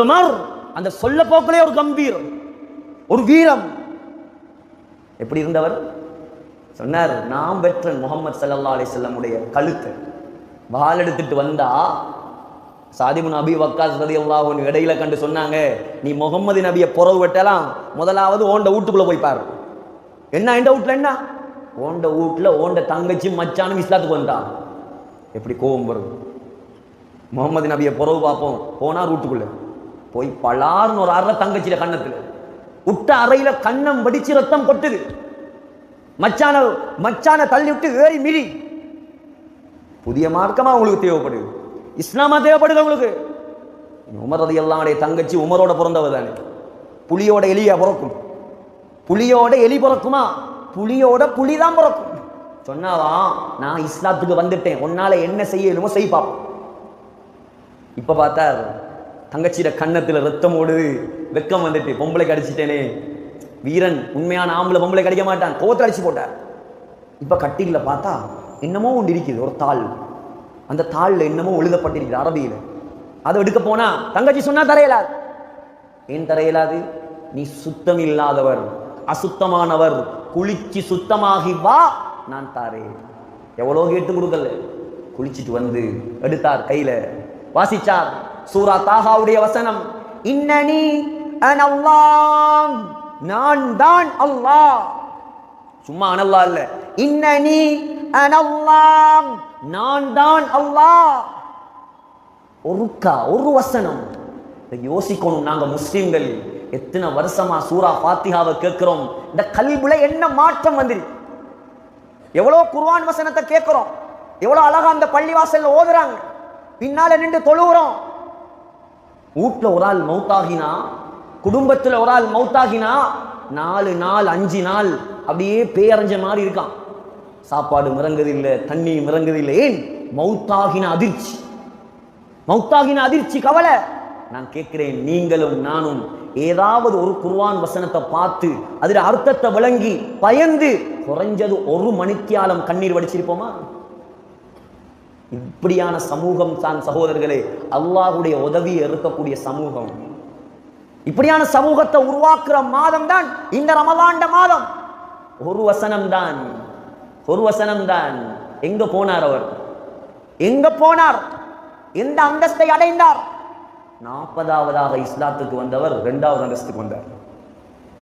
Umar அந்த சொல்ல போக்கிலே ஒரு கம்பீரம், ஒரு வீரம். எப்படி இருந்தவர் சொன்னார், நான் பெற்றன் முகமது ஸல்லல்லாஹு அலைஹி வஸல்லம் உடைய கழுத்தை வாள் எடுத்துட்டு வந்தா சாத் இப்னு அபீ வக்காஸ் ரலியல்லாஹு அன்ஹு இடையில கண்டு சொன்னாங்க, நீ முகமது நபியை புறவு வெட்டலாம், முதலாவது ஓண்ட வீட்டுக்குள்ள போய் பாரு. என்ன எந்த வீட்டுல? என்ன ஓண்ட வீட்டுல ஓண்ட தங்கச்சி மச்சானும் இஸ்லாத்துக்கு வந்தான். எப்படி கோபம் வரும்? முகமது நபியை புறவு பார்ப்போம், போனார் வீட்டுக்குள்ள போய் பலார்னு ஒரு அறை தங்கச்சியில கண்ணத்துல விட்ட அறையில கண்ணம் வடிச்சு ரத்தம் கொட்டுது. மச்சான தள்ளி விட்டு ஏறி மிரி. புதிய மார்க்கமா உங்களுக்கு தேவைப்படுது, இஸ்லாமா தேவைப்படுது உங்களுக்கு. உமர் ரலியல்லாஹு அன்ஹு தங்கச்சி உமரோட பிறந்தவர் தானே. புலியோட எலியா பிறக்கும்? புலியோட எலி பிறக்குமா? புலியோட புலி தான் பிறக்கும். சொன்னாவா, நான் இஸ்லாத்துக்கு வந்துட்டேன், உன்னால என்ன செய்யணுமோ செய் பாப்போம். இப்ப பார்த்தார் தங்கச்சியில கண்ணத்துல ரத்தம் ஓடுது, வெக்கம் வந்துட்டு, பொம்பளை கடிச்சிட்டேனே. வீரன் உண்மையான ஆம்பளை பொம்பளை கடிக்க மாட்டான், கோவத்தில் அடிச்சு போட்டார். இப்ப கட்டில பார்த்தா என்னமோ ஒன்று இருக்குது, ஒரு தாள். அந்த தாள்ல என்னமோ எழுதப்பட்டிருக்குது அரபியில. அதை எடுக்க போனா தங்கச்சி சொன்னா தரையலாது. ஏன் தரையலாது? நீ சுத்தம் இல்லாதவர், அசுத்தமானவர், குளிச்சு சுத்தமாகி வா, நான் தாரேன். எவ்வளோ கேட்டு கொடுக்கல. குளிச்சுட்டு வந்து எடுத்தார், கையில வாசிச்சார் சூரா தாஹாவுடைய வசனம், இன்னனி அனல்லாஹ், நான் தான் அல்லாஹ். சும்மா அனல்லாஹ் இல்ல, இன்னனி அனல்லாஹ், நான் தான் அல்லாஹ். ஒரு வசனம். யோசிக்கணும், நாங்க முஸ்லிம்கள் எத்தனை வருஷமா சூரா ஃபாத்திஹாவை கேட்கிறோம். இந்த கல்வில என்ன மாற்றம் வந்துரு? எவ்வளவு குர்ஆன் வசனத்தை கேட்கிறோம், எவ்வளவு அழகா அந்த பள்ளிவாசல்ல ஓதுறாங்க, பின்னால நின்று தொழுகிறோம். வீட்டுல ஒரு ஆள் மௌத்தாகினா, குடும்பத்துல ஒரு ஆள் மௌத்தாகினா 4 நாள் 5 நாள் அப்படியே பேரஞ்ச மாதிரி இருக்கான். சாப்பாடு மிரங்குது இல்லை, தண்ணி மிரங்குது இல்லை. ஏன்? மௌத்தாகின அதிர்ச்சி, மௌத்தாகின அதிர்ச்சி, கவலை. நான் கேட்கிறேன், நீங்களும் நானும் ஏதாவது ஒரு குர்ஆன் வசனத்தை பார்த்து அதில் அர்த்தத்தை விளங்கி பயந்து குறைஞ்சது ஒரு மணித்தியாலம் கண்ணீர் வடிச்சிருப்போமா? இப்படியான சமூகம் தான் சகோதரர்களே அல்லாஹ்வுடைய உதவியை இருக்கக்கூடிய சமூகம். இப்படியான சமூகத்தை உருவாக்குற மாதம் தான் இந்த ரமலான் மாதம். ஒரு வசனம் தான், ஒரு வசனம் தான். எங்க போனார் அவர்? எங்க போனார்? எந்த அந்தஸ்தை அடைந்தார்? 40வதாக இஸ்லாத்துக்கு வந்தவர் 2வது அந்தஸ்துக்கு வந்தார்.